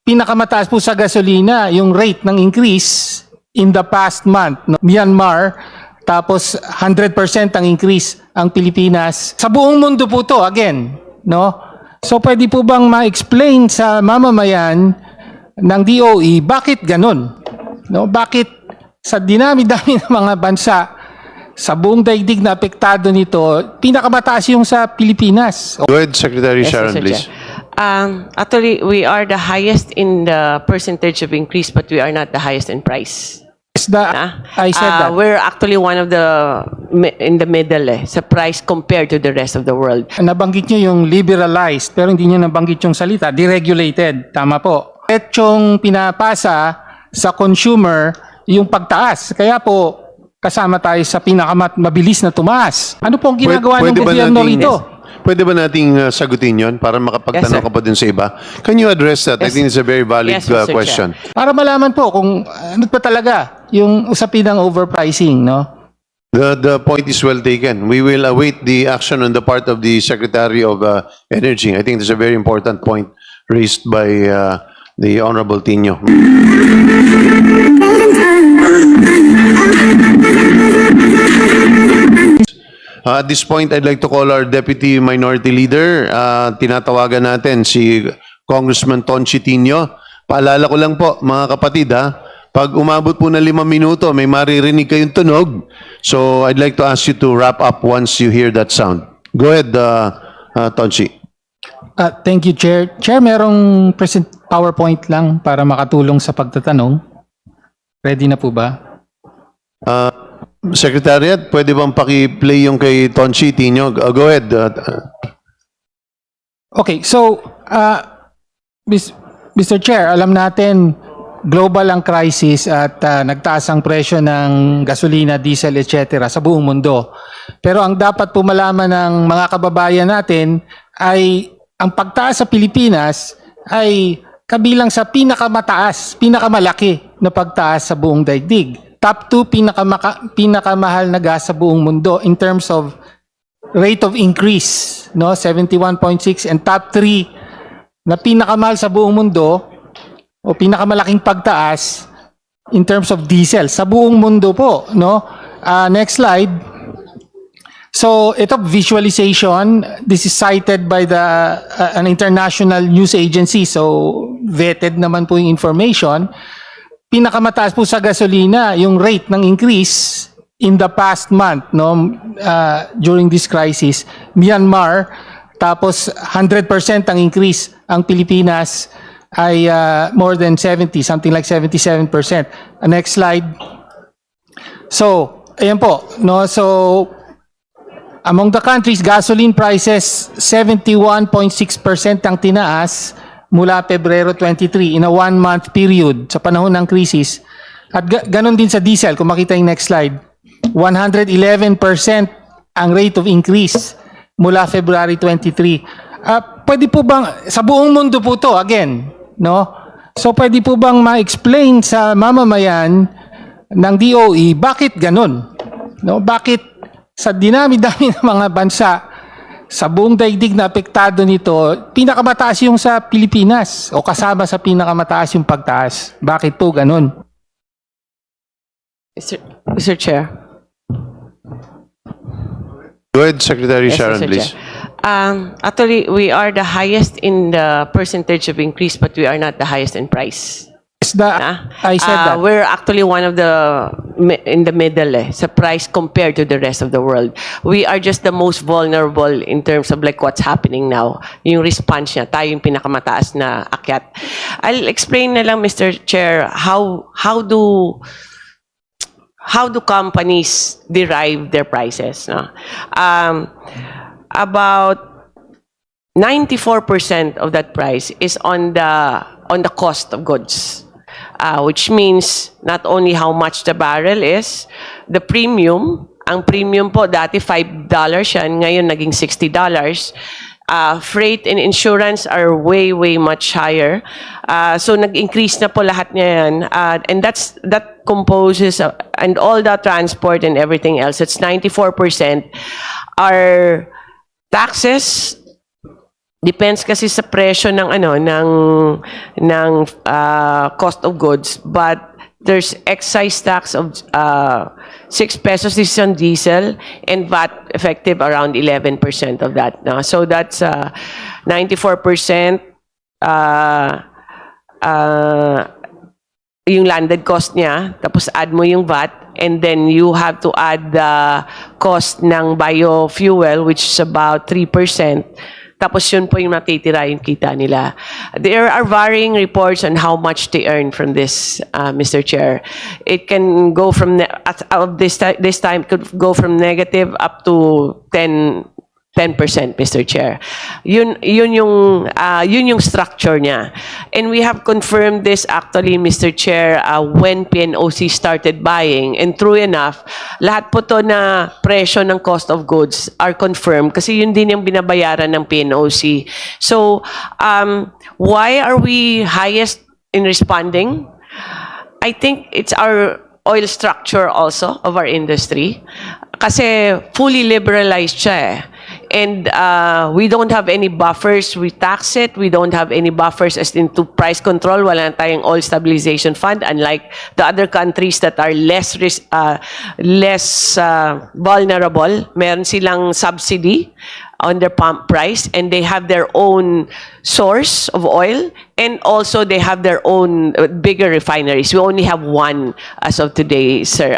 Pinakamataas po sa gasolina, yung rate ng increase in the past month, no? Myanmar, tapos 100% ang increase ang Pilipinas. Sa buong mundo po to, again, no? So pwede po bang ma-explain sa mamamayan ng DOE bakit ganun? No? Bakit sa dinami-dami ng mga bansa sa buong daigdig na apektado nito, pinakamataas yung sa Pilipinas? Go ahead, Secretary Yes, Sharon, Mr. please. Chair. Actually, we are the highest in the percentage of increase, but we are not the highest in price. I said that. We're actually one of the in the middle sa price compared to the rest of the world. Nabanggit nyo yung liberalized, pero hindi nyo nabanggit yung salita, deregulated. Tama po. At yung pinapasa sa consumer, yung pagtaas. Kaya po, kasama tayo sa pinakamabilis na tumaas. Ano pong ginagawa ng gobyerno rito? Pwede ba nating sagutin yon para makapagtanong Yes, sir. ka pa din sa iba? Can you address that? I Yes. think it's a very valid Yes, Mr. question. Para malaman po kung ano pa talaga yung usapin ng overpricing, no? The point is well taken. We will await the action on the part of the Secretary of Energy. I think that's a very important point raised by the Honorable Tino. At this point, I'd like to call our Deputy Minority Leader. Tinatawagan natin si Congressman Tonchi Tino. Paalala ko lang po, mga kapatid, pag umabot po na 5 minuto, may maririnig kayong tunog. So, I'd like to ask you to wrap up once you hear that sound. Go ahead, Tonchi. Thank you, Chair. Chair, merong present PowerPoint lang para makatulong sa pagtatanong. Ready na po ba? Secretariat, pwede bang paki-play yung kay Tonchi Tino? Go ahead. Okay, so, Mr. Chair, alam natin, global ang crisis at nagtaas ang presyo ng gasolina, diesel, etc. sa buong mundo. Pero ang dapat po malaman ng mga kababayan natin ay ang pagtaas sa Pilipinas ay kabilang sa pinakamataas, pinakamalaki na pagtaas sa buong daigdig. Top 2 pinakamahal na gas sa buong mundo in terms of rate of increase, no, 71.6, and top 3 na pinakamahal sa buong mundo o pinakamalaking pagtaas in terms of diesel sa buong mundo po, no? Next slide. So, ito visualization, this is cited by an international news agency, so vetted naman po yung information. Pinakamataas po sa gasolina yung rate ng increase in the past month, no, during this crisis, Myanmar, tapos 100% ang increase ang Pilipinas ay more than 70, something like 77%. Next slide. So, ayan po, no, so among the countries, gasoline prices 71.6% ang tinaas mula Pebrero 23 in a 1-month period sa panahon ng krisis. At ganon din sa diesel, kung makita yung next slide. 111% ang rate of increase mula February 23. Pwede po bang, sa buong mundo po to, again, no? So pwede po bang ma-explain sa mamamayan ng DOE bakit ganon? No? Bakit sa dinami-dami ng mga bansa sa buong daigdig na apektado nito, pinakamataas yung sa Pilipinas o kasama sa pinakamataas yung pagtaas. Bakit po ganun? Mr. Chair. Go ahead, Secretary Yes, Sharon, Mr. please. Chair. Actually, we are the highest in the percentage of increase, but we are not the highest in price. I said that. We're actually one of the in the middle sa price compared to the rest of the world. We are just the most vulnerable in terms of like what's happening now. Yung response niya, tayo yung pinakamataas na akyat. I'll explain na lang, Mr. Chair, how do companies derive their prices, no? About 94% of that price is on the cost of goods. Which means not only how much the barrel is, the premium, ang premium po dati $5 yan, ngayon naging $60. Freight and insurance are way much higher. So nag-increase na po lahat niya yan. And that composes, and all the transport and everything else, it's 94% are taxes, Depends kasi sa presyo ng cost of goods, but there's excise tax of 6 pesos. This is on diesel, and VAT effective around 11% of that. So that's 94% yung landed cost niya, tapos add mo yung VAT, and then you have to add the cost ng biofuel, which is about 3%. Tapos yun po yung matitira yung kita nila. There are varying reports on how much they earn from this, Mr. Chair. It can go from, this time, it could go from negative up to 10%, Mr. Chair. Yun yung structure niya. And we have confirmed this actually, Mr. Chair, when PNOC started buying. And true enough, lahat po to na presyo ng cost of goods are confirmed kasi yun din yung binabayaran ng PNOC. So, why are we highest in responding? I think it's our oil structure also of our industry. Kasi fully liberalized siya eh. And we don't have any buffers. We tax it. We don't have any buffers as into price control. Wala na tayong oil stabilization fund, unlike the other countries that are less vulnerable. Meron silang subsidy on their pump price, and they have their own source of oil, and also they have their own bigger refineries. We only have one as of today, sir.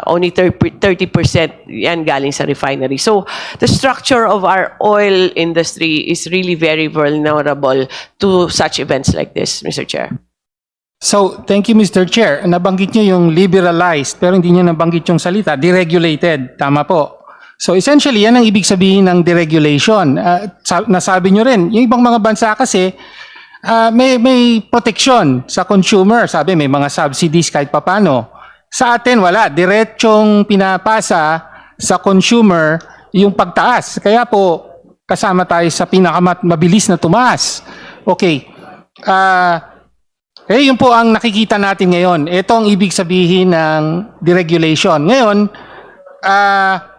Only 30% yan galing sa refinery. So the structure of our oil industry is really very vulnerable to such events like this, Mr. Chair. So, thank you, Mr. Chair. Nabanggit niyo yung liberalized, pero hindi niyo nabanggit yung salita, deregulated. Tama po. So, essentially, yan ang ibig sabihin ng deregulation. Nasabi niyo rin, yung ibang mga bansa kasi, may protection sa consumer. Sabi, may mga subsidies kahit papano. Sa atin, wala. Diretsong pinapasa sa consumer yung pagtaas. Kaya po, kasama tayo sa pinakamabilis na tumaas. Okay. Yun po ang nakikita natin ngayon. Ito ang ibig sabihin ng deregulation. Ngayon,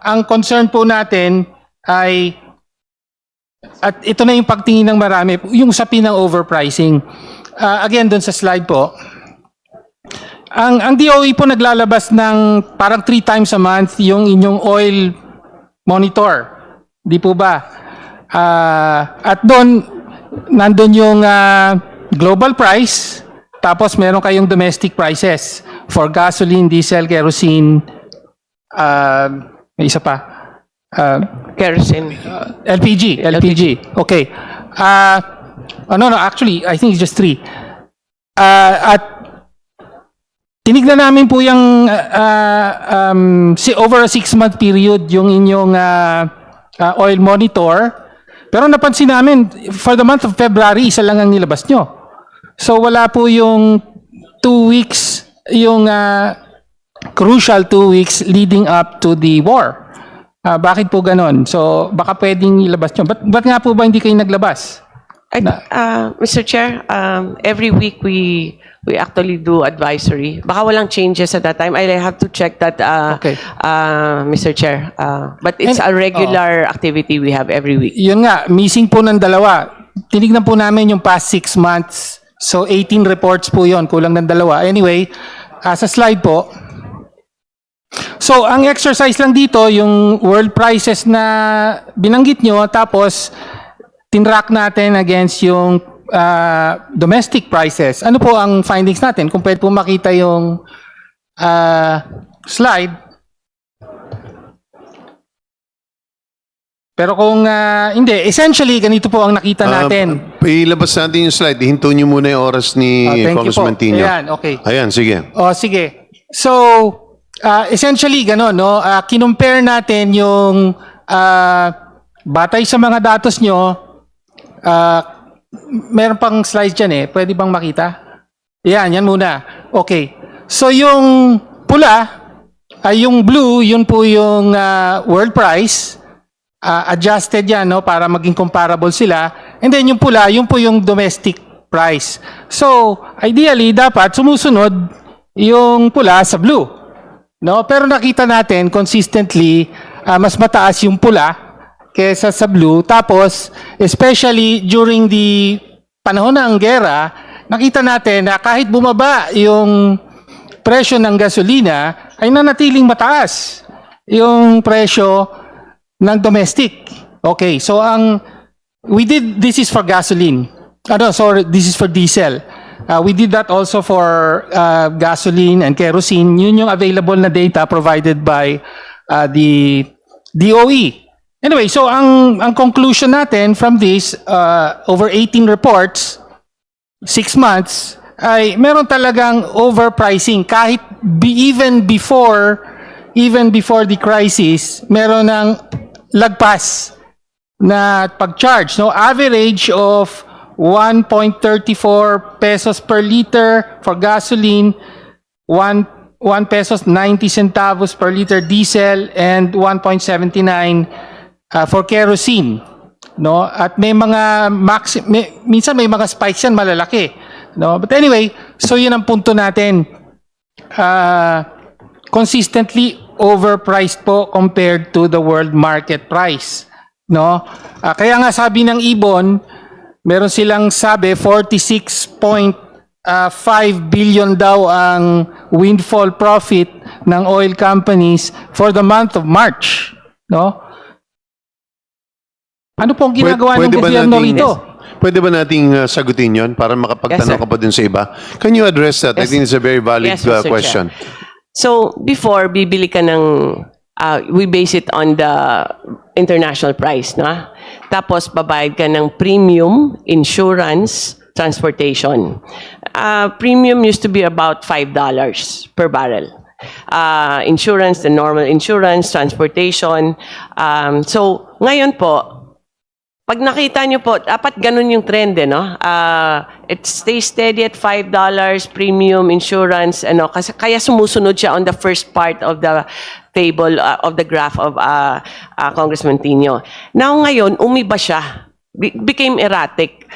ang concern po natin ay, at ito na yung pagtingin ng marami, yung usapin ng overpricing. Again, doon sa slide po, ang DOE po naglalabas ng parang 3 times a month yung inyong oil monitor. Di po ba? At doon, nandun yung global price, tapos meron kayong domestic prices for gasoline, diesel, kerosene, may isa pa. Kerosene. LPG. Okay. No, actually, I think it's just 3. At tinignan namin po yung over a 6-month period yung inyong oil monitor. Pero napansin namin, for the month of February, isa lang ang nilabas nyo. So wala po yung 2 weeks, yung crucial 2 weeks leading up to the war. Bakit po ganon? So baka pwedeng ilabas nyo. Ba't nga po ba hindi kayo naglabas? Mr. Chair, every week we actually do advisory. Baka walang changes at that time. I have to check that, Okay. Mr. Chair. But it's a regular activity we have every week. Yun nga, missing po ng dalawa. Tinignan po namin yung past 6 months. So 18 reports po yon, kulang ng 2. Anyway, sa slide po. So ang exercise lang dito, yung world prices na binanggit nyo, tapos tinrack natin against yung domestic prices. Ano po ang findings natin? Kung pwede po makita yung slide. Pero kung hindi, essentially, ganito po ang nakita natin. Ilabas natin yung slide. Hinto niyo muna yung oras ni Thank you po. Congressman Tino. Ayan, okay. Ayan, sige. Sige. So, essentially, gano'n, no? Kinumpare natin yung batay sa mga datos nyo. Meron pang slides dyan eh. Pwede bang makita? Yan muna. Okay. So, yung pula, yung blue, yun po yung world price. Adjusted yan, no? Para maging comparable sila. And then yung pula, yun po yung domestic price. So, ideally, dapat sumusunod yung pula sa blue. No? Pero nakita natin consistently, mas mataas yung pula kesa sa blue. Tapos, especially during the panahon ng gera, nakita natin na kahit bumaba yung presyo ng gasolina, ay nanatiling mataas yung presyo ng domestic. Okay, so this is for gasoline. Sorry, this is for diesel. We did that also for gasoline and kerosene. Yun yung available na data provided by the DOE. Anyway, so ang conclusion natin from this, over 18 reports, 6 months, ay meron talagang overpricing. Kahit even before the crisis, meron ng lagpas na pag-charge. No? Average of 1.34 pesos per liter for gasoline, 1 pesos 90 centavos per liter diesel, and 1.79 for kerosene. No? At may mga minsan may mga spikes yan malalaki. No? But anyway, so yun ang punto natin. Consistently overpriced po compared to the world market price. No? Kaya nga sabi ng Ibon, meron silang sabi 46.5 billion daw ang windfall profit ng oil companies for the month of March. No? Ano pong ginagawa ng gobyerno rito? Pwede ba nating sagutin yon para makapagtanong Yes, sir. ka pa dun sa iba? Can you address that? I Yes. think it's a very valid Yes, Mr. Chair. question. So, before, bibili ka ng, we base it on the international price, no? Tapos, babayad ka ng premium, insurance, transportation. Premium used to be about $5 per barrel. Insurance, the normal insurance, transportation. So, ngayon po, pag nakita nyo po, dapat ganun yung trend, no? It stays steady at $5, premium, insurance, kasi kaya sumusunod siya on the first part of the table, of the graph of Congressman Tino. Now ngayon, umiba siya. Became erratic.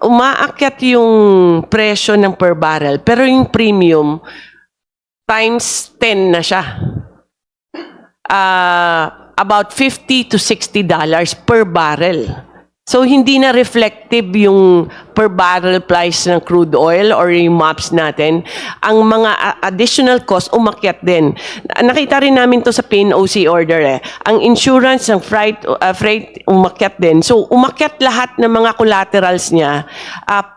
Umaakyat yung presyo ng per barrel, pero yung premium, times 10 na siya. About $50 to $60 per barrel. So, hindi na reflective yung per barrel price ng crude oil or yung MOPS natin. Ang mga additional cost, umakyat din. Nakita rin namin to sa PNOC order. Ang insurance, ng freight, umakyat din. So, umakyat lahat ng mga collaterals niya,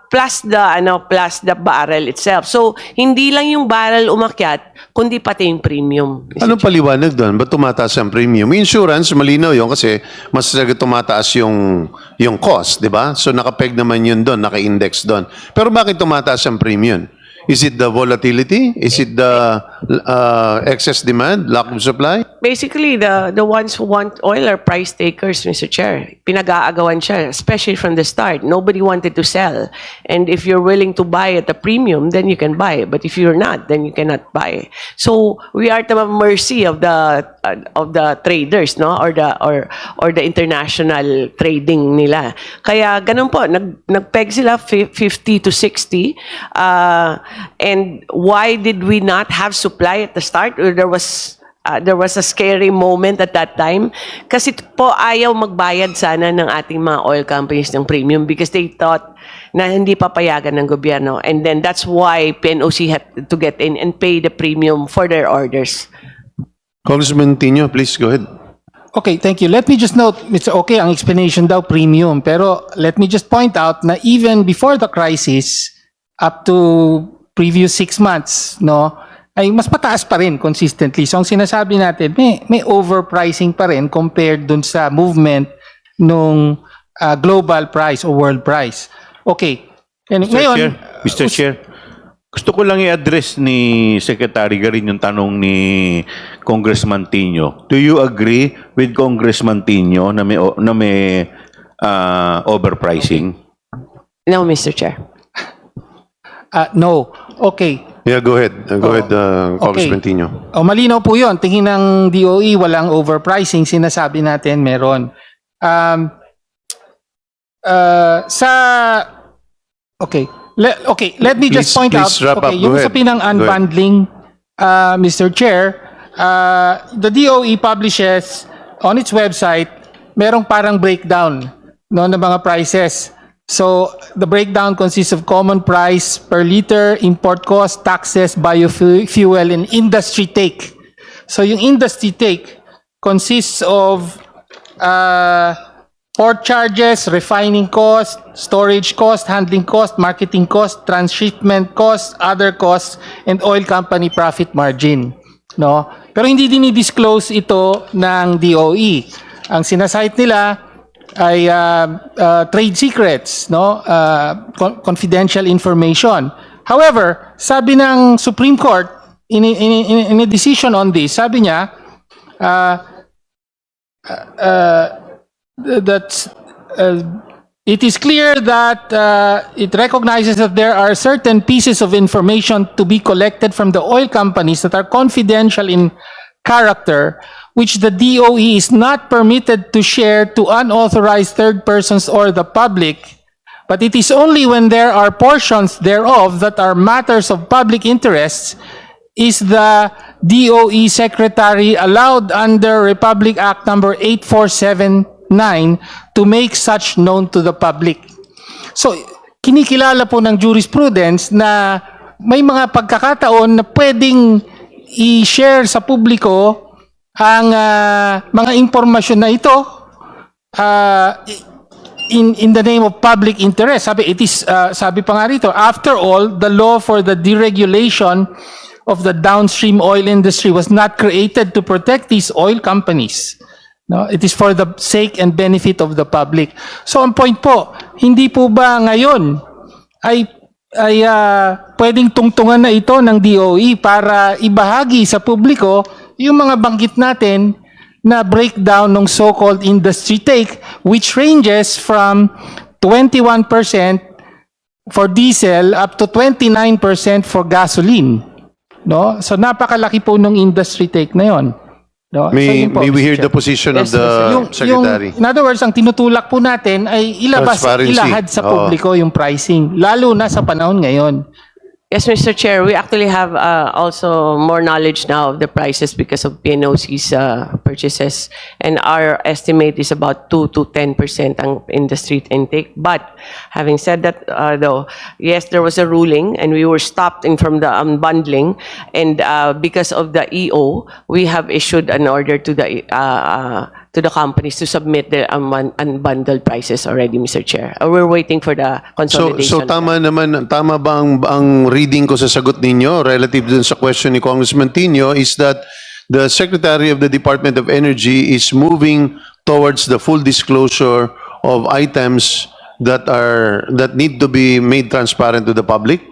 plus the barrel itself. So, hindi lang yung barrel umakyat, kundi pati yung premium. Anong paliwanag doon? Ba't tumataas ang premium? Insurance, malinaw yun kasi mas tumataas yung cost, di ba? So nakapeg naman yun doon, naka-index doon. Pero bakit tumataas ang premium? Is it the volatility? Is it the excess demand, lack of supply? Basically, the ones who want oil are price takers, Mr. Chair. Pinag-aagawan siya, especially from the start. Nobody wanted to sell. And if you're willing to buy at a premium, then you can buy. But if you're not, then you cannot buy. So we are at the mercy of the traders, no, or the international trading nila. Kaya ganun po, nagpeg sila 50 to 60. And why did we not have supply at the start? Or there was a scary moment at that time. Kasi po ayaw magbayad sana ng ating mga oil companies ng premium because they thought na hindi papayagan ng gobyerno. And then that's why PNOC had to get in and pay the premium for their orders. Congressman Tino, please go ahead. Okay, thank you. Let me just note, it's okay, ang explanation daw premium. Pero let me just point out na even before the crisis, up to previous 6 months, no, ay mas mataas pa rin consistently. So ang sinasabi natin, may overpricing pa rin compared dun sa movement nung global price o world price. Okay. And ngayon, Mr. Chair, gusto ko lang i-address ni Secretary Garin yung tanong ni Congressman Tino. Do you agree with Congressman Tino na may overpricing? No, Mr. Chair. no. Okay. Yeah, go ahead. Go ahead, Congressman Tino. O malinaw po 'yon. Tingin ng DOE walang overpricing, sinasabi natin meron. Let me just point out, wrap up. Go yung ahead. sa pinang unbundling, Mr. Chair, the DOE publishes on its website, merong parang breakdown, no, ng mga prices. So, the breakdown consists of common price per liter, import cost, taxes, biofuel, and industry take. So, yung industry take consists of port charges, refining cost, storage cost, handling cost, marketing cost, transshipment cost, other costs, and oil company profit margin. No? Pero hindi din i-disclose ito ng DOE. Ang sinasite nila ay trade secrets, no? Confidential information. However, sabi ng Supreme Court, in a decision on this, sabi niya, it is clear that it recognizes that there are certain pieces of information to be collected from the oil companies that are confidential in character, which the DOE is not permitted to share to unauthorized third persons or the public, but it is only when there are portions thereof that are matters of public interest is the DOE Secretary allowed under Republic Act number 8479 to make such known to the public. So, kinikilala po ng jurisprudence na may mga pagkakataon na pwedeng i-share sa publiko ang mga impormasyon na ito in the name of public interest. Sabi pa nga rito, after all, the law for the deregulation of the downstream oil industry was not created to protect these oil companies. No, it is for the sake and benefit of the public. So ang point po, hindi po ba ngayon ay pwedeng tungtungan na ito ng DOE para ibahagi sa publiko yung mga banggit natin na breakdown ng so-called industry take, which ranges from 21% for diesel up to 29% for gasoline. No? So napakalaki po ng industry take na yon. No? May yun po, we Mr. hear Chair. the position of Yes, the Secretary? in other words, ang tinutulak po natin ay Transparency. ilahad sa Oo. publiko yung pricing, lalo na sa panahon ngayon. Yes, Mr. Chair, we actually have also more knowledge now of the prices because of PNOC's purchases, and our estimate is about 2 to 10% ang industry intake. But having said that, though, yes, there was a ruling, and we were stopped from the unbundling, and because of the EO, we have issued an order to the companies to submit the unbundled prices already, Mr. Chair. We're waiting for the consolidation. So tama ba ang reading ko sa sagot ninyo relative dun sa question ni Congressman Tino is that the Secretary of the Department of Energy is moving towards the full disclosure of items that need to be made transparent to the public?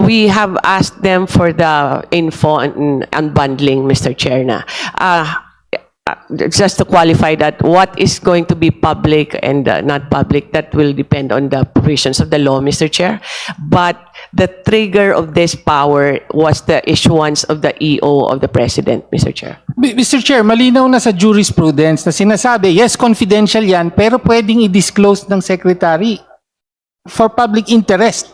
We have asked them for the info and unbundling, Mr. Chair, na. Just to qualify that, what is going to be public and not public, that will depend on the provisions of the law, Mr. Chair. But the trigger of this power was the issuance of the EO of the President, Mr. Chair. Mr. Chair, malinaw na sa jurisprudence na sinasabi, yes, confidential yan, pero pwedeng i-disclose ng Secretary for public interest.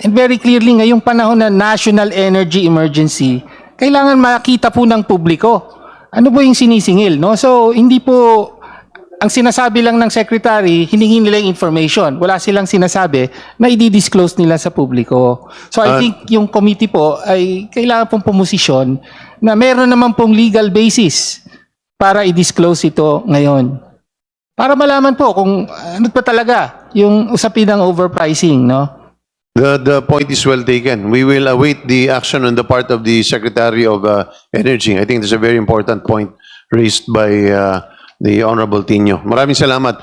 And very clearly, ngayong panahon na national energy emergency, kailangan makita po ng publiko. Ano po yung sinisingil, no? So, hindi po, ang sinasabi lang ng Secretary, hiningi nila yung information. Wala silang sinasabi na i-disclose nila sa publiko. So, I think yung committee po ay kailangan pong pumosisyon na meron naman pong legal basis para i-disclose ito ngayon. Para malaman po kung ano pa talaga yung usapin ng overpricing, no? The point is well taken. We will await the action on the part of the Secretary of Energy. I think that's a very important point raised by the Honorable Tino. Maraming salamat.